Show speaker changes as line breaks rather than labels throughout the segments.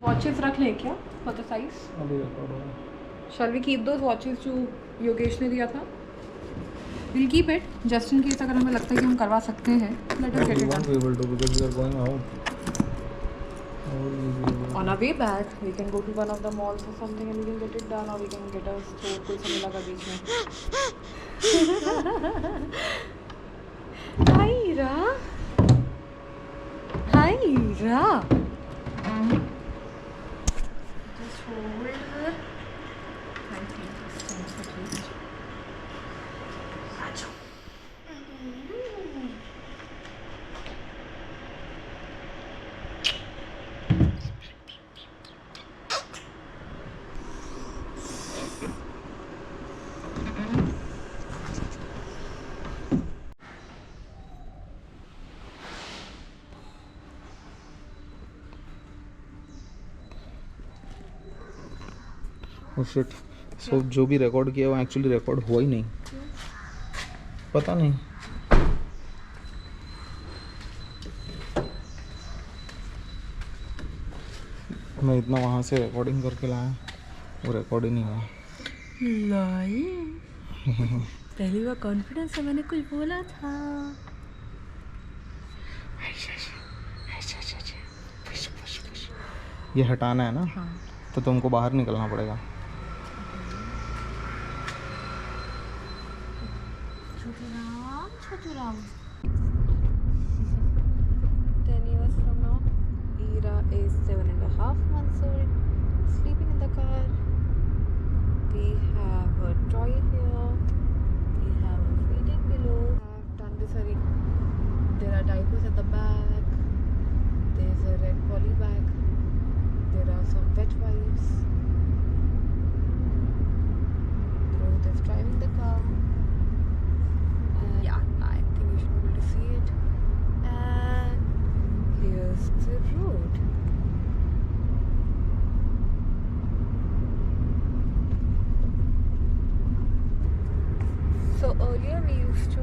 Watches रख लें क्या for the size?
अभी रिकॉर्ड हो रहा है.
Shall we keep those watches जो योगेश ने दिया था? We'll keep it just in case अगर हमें लगता है कि हम करवा सकते हैं. Let us
No,
get
we
it
won't
done.
be able to because we are going out. How will we be able to?
On our way back, we can go to one of the malls or something and we can get it done, or we can get a store कोई सा मिला का बीच में. Hi Ira. Hi Ira. Just hold her. Thank you. Thanks for treat. Achoo.
Oh shit. So जो भी record किया वो actually record हुआ ही नहीं. पता नहीं. मैं इतना वहाँ से रिकॉर्डिंग करके लाया, वो रिकॉर्ड ही नहीं हुआ.
पहली बार कॉन्फिडेंस से मैंने कुछ बोला था.
ये हटाना है ना,
हाँ.
तो तुमको बाहर निकलना पड़ेगा.
Chhotu Ram. 10 years from now, Ira is 7.5 months old, sleeping in the car. We have a toy here. We have a feeding pillow. I've done this already. There are diapers at the back. There's a red poly bag. There are some wet wipes. Rohit is driving the car. And yeah, I think you should be able to see it. And here's the road. So earlier we used to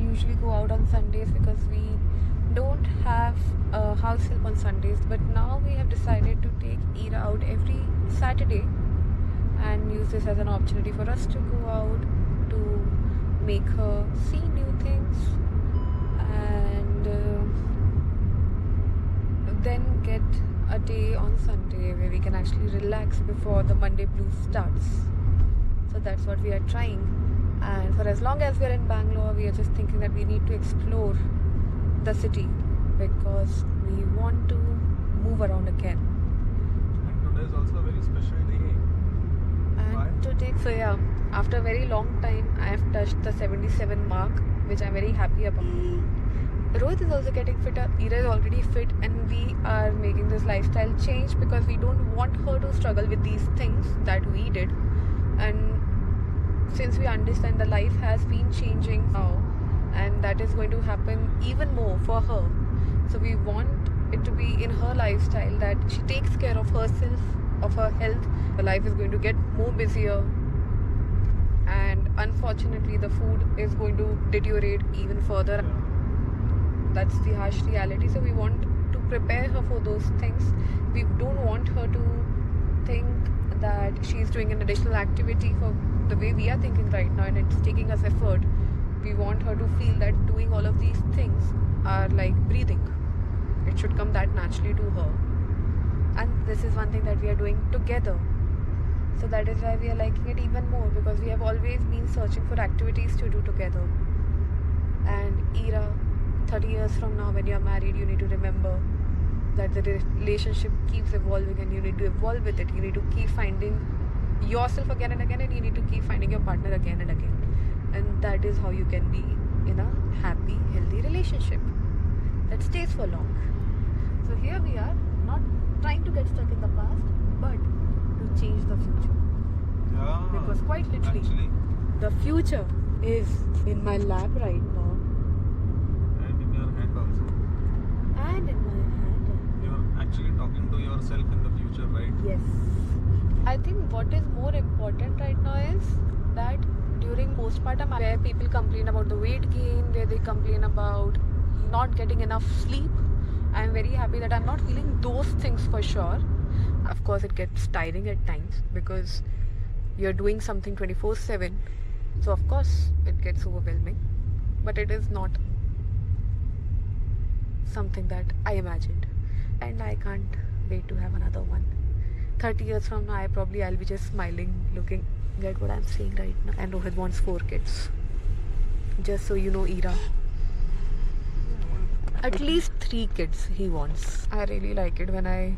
usually go out on Sundays because we don't have a house help on Sundays, but now we have decided to take Ira out every Saturday and use this as an opportunity for us to go out, to make her see new things, and then get a day on Sunday where we can actually relax before the Monday blues starts. So that's what we are trying. And for as long as we are in Bangalore, we are just thinking that we need to explore the city because we want to move around again.
And today is also a very special day.
And today, so yeah, after a very long time, I have touched the 77 mark, which I'm very happy about. Rohit is also getting fitter. Ira is already fit, and we are making this lifestyle change because we don't want her to struggle with these things that we did. And since we understand the life has been changing now, and that is going to happen even more for her, so we want it to be in her lifestyle that she takes care of herself, of her health. The life is going to get more busier, and unfortunately the food is going to deteriorate even further. That's the harsh reality. So we want to prepare her for those things. We don't want her to think that she's doing an additional activity for the way we are thinking right now, and it's taking us effort. We want her to feel that doing all of these things are like breathing. It should come that naturally to her. And this is one thing that we are doing together. So that is why we are liking it even more, because we have always been searching for activities to do together. And Ira, 30 years from now when you are married, you need to remember that the relationship keeps evolving and you need to evolve with it. You need to keep finding yourself again and again, and you need to keep finding your partner again and again. And that is how you can be in a happy, healthy relationship that stays for long. So here we are, not trying to get stuck in the past, but to change the future.
Yeah.
Because quite literally,
Actually,
the future is in my lap right now.
and in your hand also.
And in my hand.
You're actually talking to yourself in the future, right?
Yes. I think what is more important right now is that during postpartum, where people complain about the weight gain, where they complain about not getting enough sleep, I'm very happy that I'm not feeling those things for sure. Of course, it gets tiring at times because you're doing something 24/7. So of course, it gets overwhelming. But it is not something that I imagined. And I can't wait to have another one. 30 years from now, I'll be just smiling, looking at what I'm saying right now. And Rohit wants 4 kids. Just so you know, Ira. At least 3 kids he wants. I really like it when I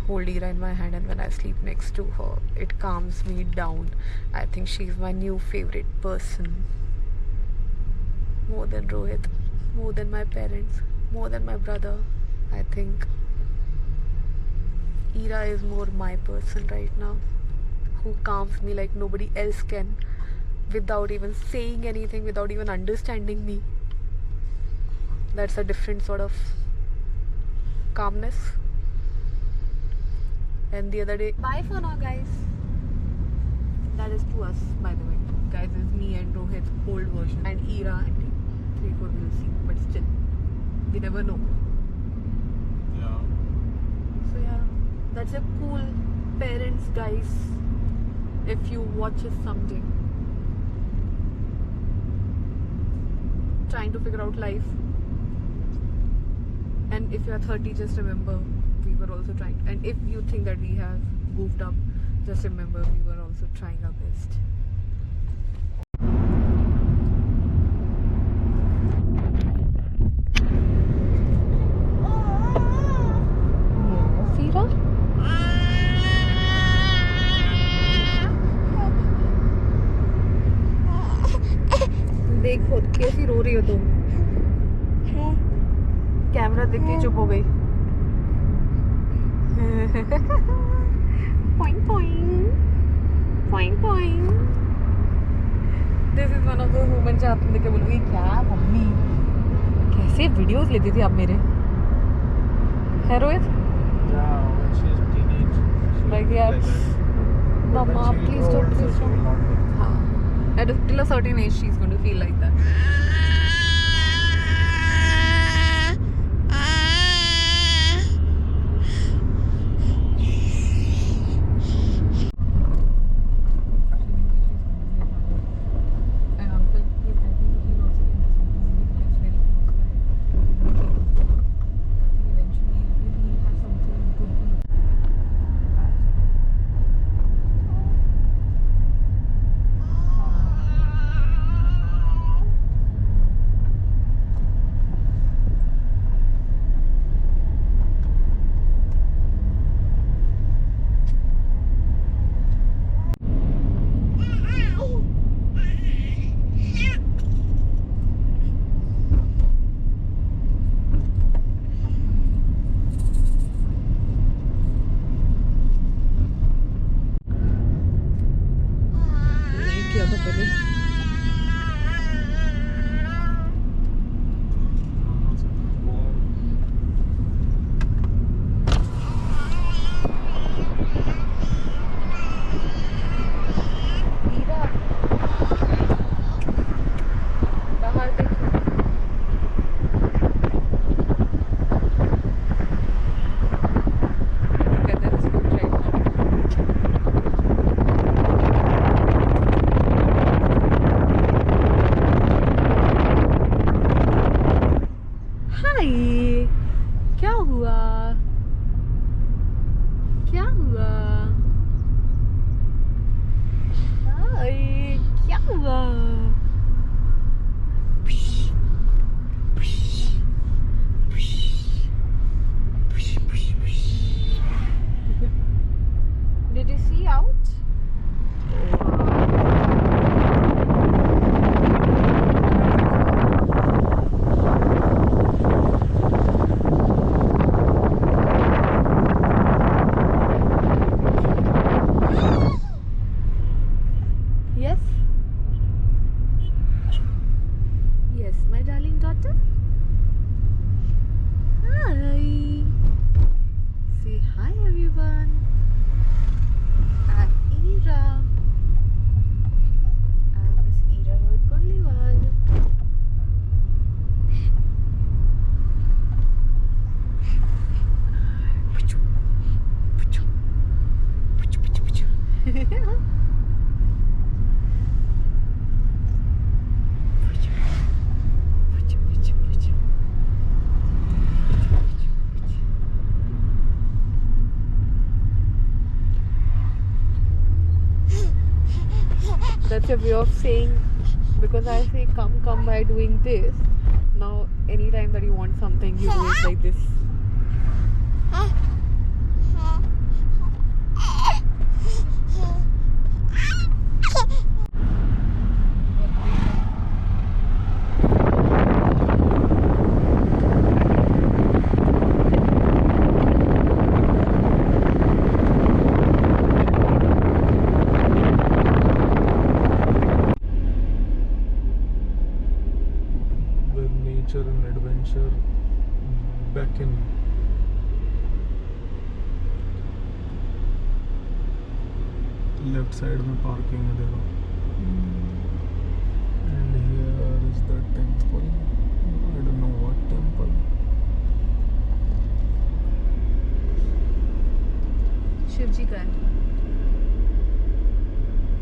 hold Ira in my hand and when I sleep next to her. It calms me down. I think she's my new favorite person. More than Rohit, more than my parents, more than my brother. I think Ira is more my person right now, who calms me like nobody else can, without even saying anything, without even understanding me. That's a different sort of calmness. And the other day, bye for now, guys. That is to us, by the way. Guys, is me and Rohit's old version, and Ira and 3-4 we'll see, but still, we never know.
Yeah.
So yeah, that's a cool parents, guys. If you watch it someday, trying to figure out life. And if you are 30, just remember we were also trying. And if you think that we have goofed up, just remember we were also trying our best. Yes, Ira? देखो कैसी रो रही हो तुम. Camera देख के चुप हो गई. Point point. Point point. This is one of those moments जहाँ तुम देख के बोलोगी क्या मम्मी कैसे वीडियोस लेती थी आप मेरे. है Rohit?
Yeah, when she's teenage.
Like yeah. Mama, please don't, please don't. हाँ. Till a certain age, she's going to feel like that. That's a way of saying, because I say come by doing this. Now anytime that you want something, you do it like this.
With nature and adventure beckon. Left side में parking है देखो. And here is the temple. I don't know what temple.
Shiv जी का है.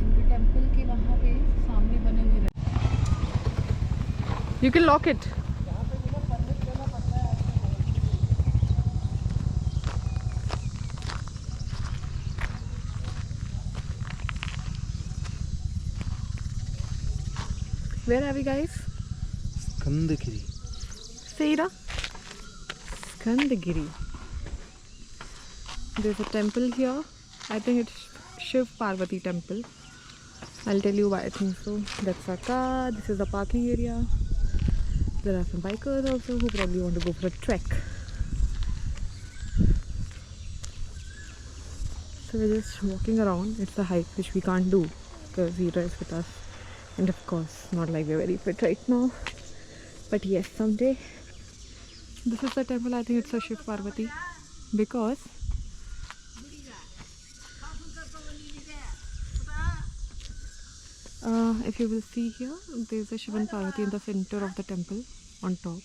इनके temple के वहाँ पे सामने बने हुए. You can lock it. Where are we, guys?
Skandagiri.
Seira. Skandagiri. There's a temple here. I think it's Shiv Parvati temple. I'll tell you why I think so. That's our car. This is the parking area. There are some bikers also who probably want to go for a trek. So we're just walking around. It's a hike which we can't do because Zira is with us. And of course, not like we're very fit right now. But yes, someday. This is the temple. I think it's a Shiv Parvati. Because if you will see here, there's a Shiv and Parvati in the center of the temple on top.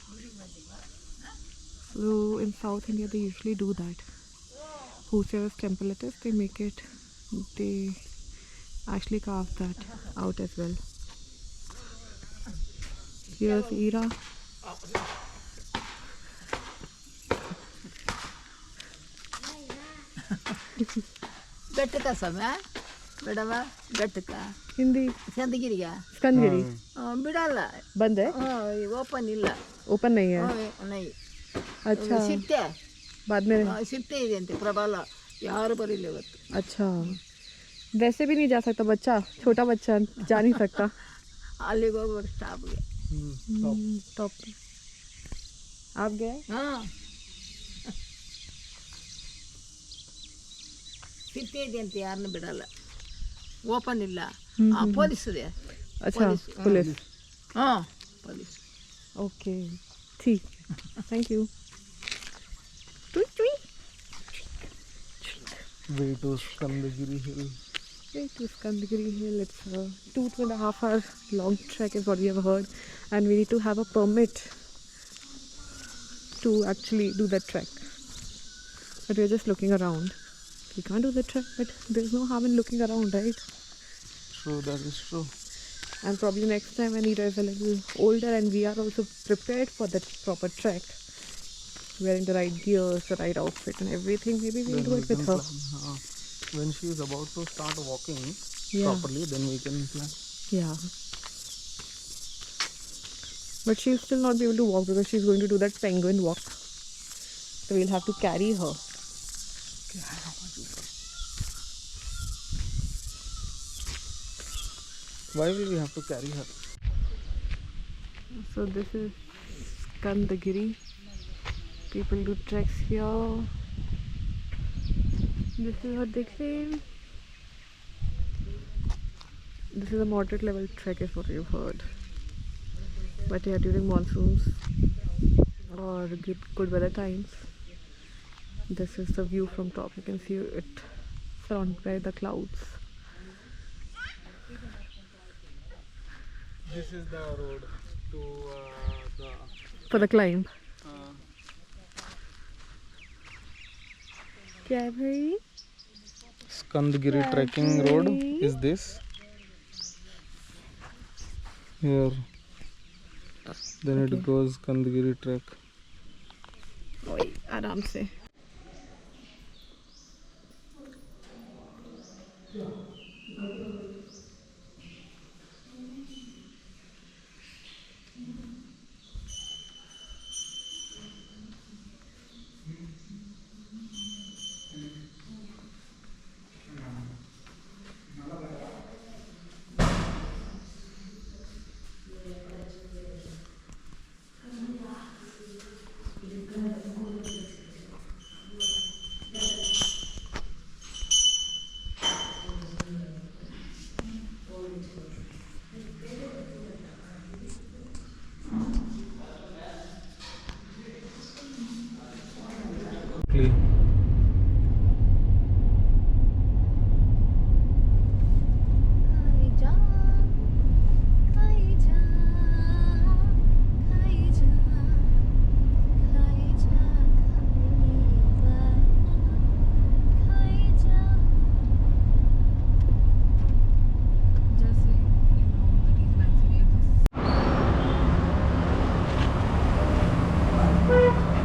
So in South India, they usually do that. Whosoever's temple it is, they actually carve that out as well. Here's Ira.
गट का समय बेड़वा गट का
Hindi.
संदगिरी का
Skandagiri.
बिड़ाला
बंद है?
Open इल्ला
open नहीं है.
नहीं
अच्छा.
सिट्टे
बाद में.
सिट्टे ಇದೆ ಅಂತೆ ಪ್ರಬಲ ಯಾರು ಬರಲಿಲ್ಲ ಇವತ್ತು.
अच्छा. वैसे भी नहीं जा सकता बच्चा, छोटा बच्चा जा नहीं सकता.
ಅಲ್ಲಿಗೆ ಹೋಗ್ಬಿಟ್ಟು ಸ್ಟಾಪ್ಗೆ.
टॉप. आप गए?
ಹಾಂ ಸಿಟ್ಟೆ ಇದೆ ಅಂತ ಯಾರನ್ನ ಬಿಡಲ್ಲ. ಓಪನ್ ಇಲ್ಲ. ಪೊಲೀಸ್ ಇದೆ.
अच्छा. पुलिस.
ಹಾಂ ಪೊಲೀಸ್.
ओके. ठीक. Thank you.
Way to Skandagiri Hill.
Way to Skandagiri Hill. It's a 2.5 hour long trek is what we have heard, and we need to have a permit to actually do that trek. But we're just looking around. We can't do the trek, but there's no harm in looking around, right?
True, that is true.
And probably next time when Ida is a little older and we are also prepared for that proper trek, wearing the right gears, the right outfit and everything, maybe we'll
Then
do
we
it with
can
her.
plan. When she is about to start walking
Yeah.
properly, then we can plan.
Yeah. But she'll still not be able to walk because she's going to do that penguin walk. So we'll have to carry her.
Why will we have to carry her?
So this is Skandagiri. People do treks here. This is what they claim. This is a moderate level trek is what you've heard. But yeah, during monsoons or good weather times, this is the view from top. You can see it surrounded by the clouds.
This is the road to the.
For the climb. क्या है भाई?
Skandgiri trekking road is this. Here. Then it goes Skandgiri trek.
वही आराम से.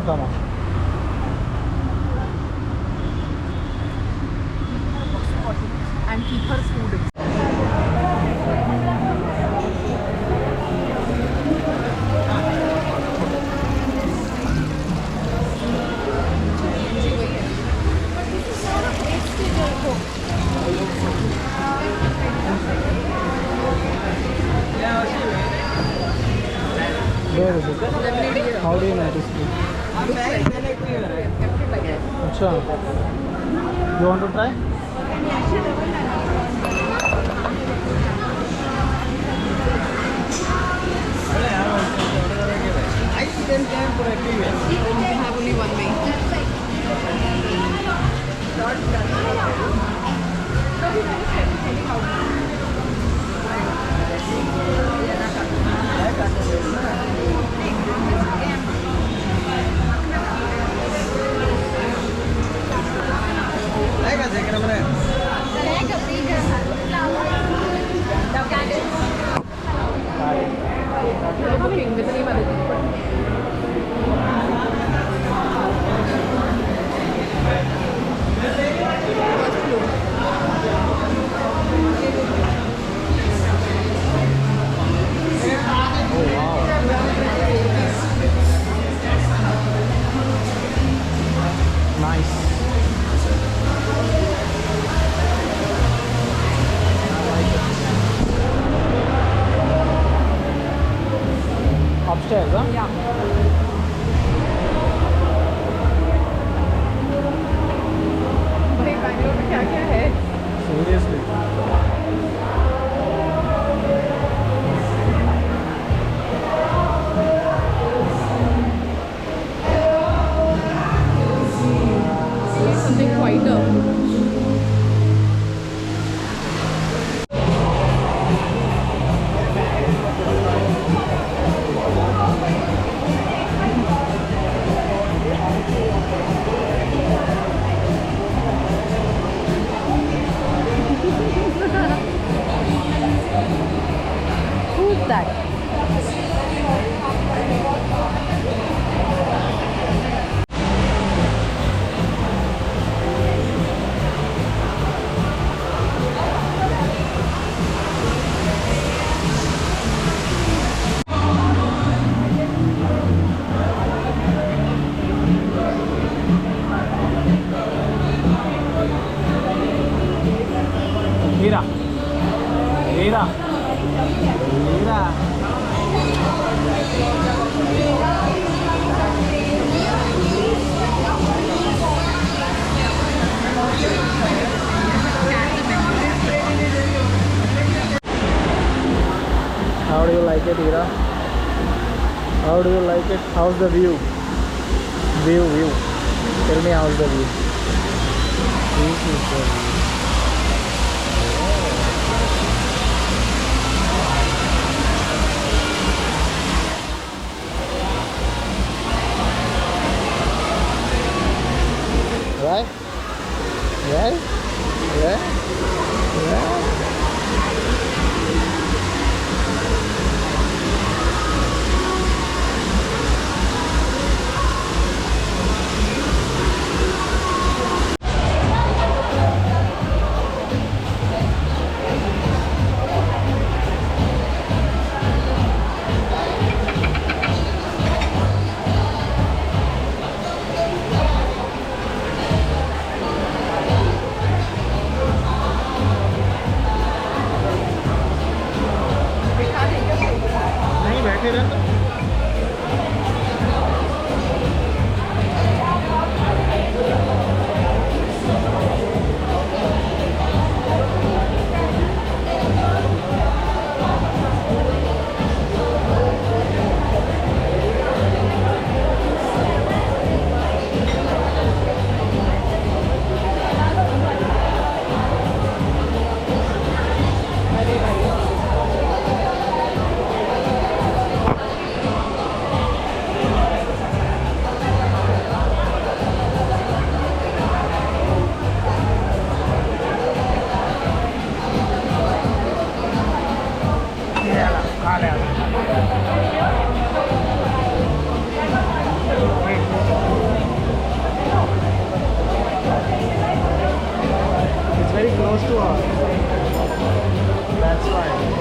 Come on.
And keep her food.
Where is it? How do you notice it? Acha. You want to try?
We have only one way. Booking with anybody.
Nice. Upstairs, huh?
Yeah. भाई बैंगलोर में क्या क्या है?
Seriously.
Something quieter. Who's that?
Mira. Mira. Mira. How do you like it, Ira? How do you like it? How's the view? View. Tell me how's the view. This is the view. Right? Right? Yeah. Yeah. नहीं बैठे रहते It's very close to us. That's why.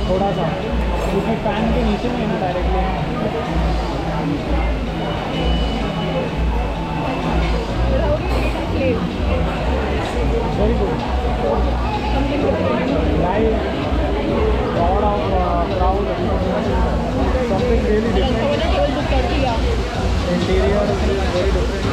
थोड़ा सा क्योंकि fan के नीचे में है ना directly. Very good. Live lot of crowd, something really different. Interior is very different.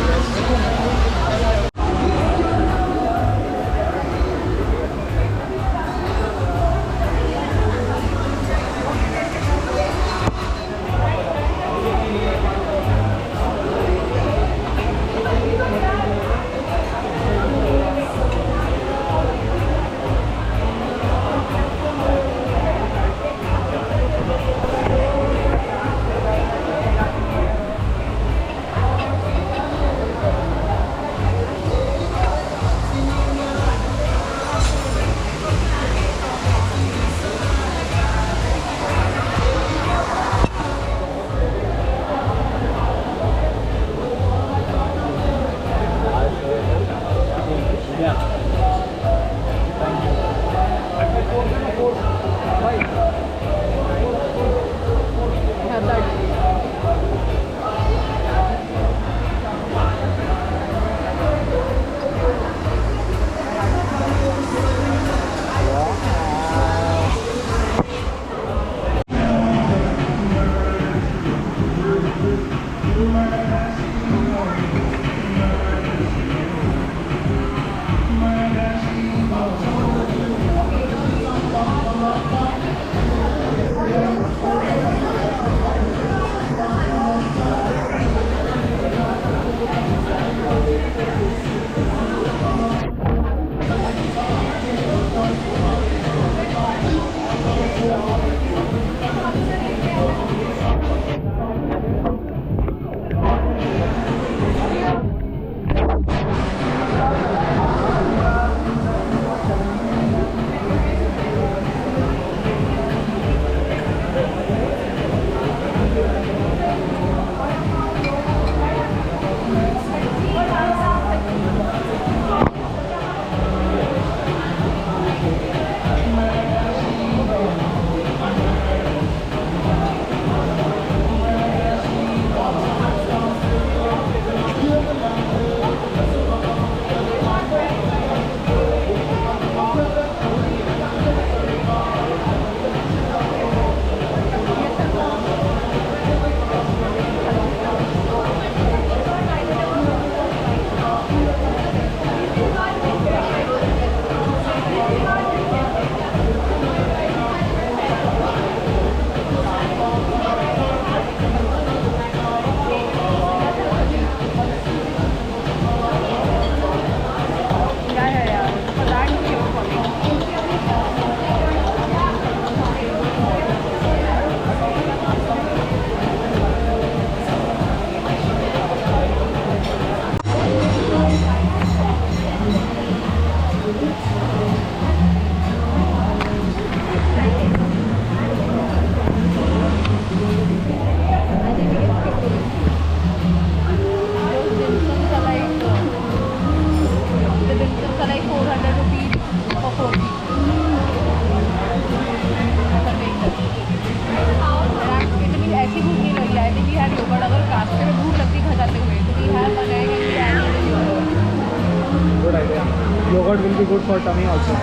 Yogurt will be good for tummy also.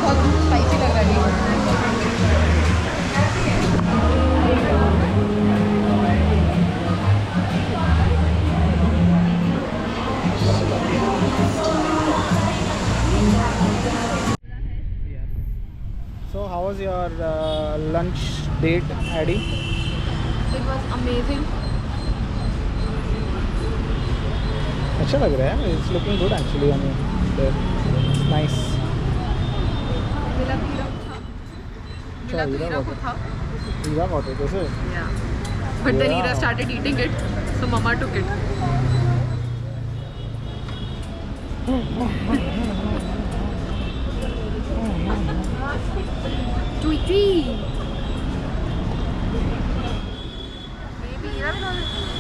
बहुत स्पाइसी लग रहा है।
was your lunch date, Addy?
It was amazing.
अच्छा लग रहा है. It's looking good actually. I mean, it's nice.
मिला हीरा को था. मिला तो हीरा को था.
हीरा got it, is it?
Yeah. But then Ira
Yeah.
started eating it, so Mama took it. Tweety. Maybe Ira will.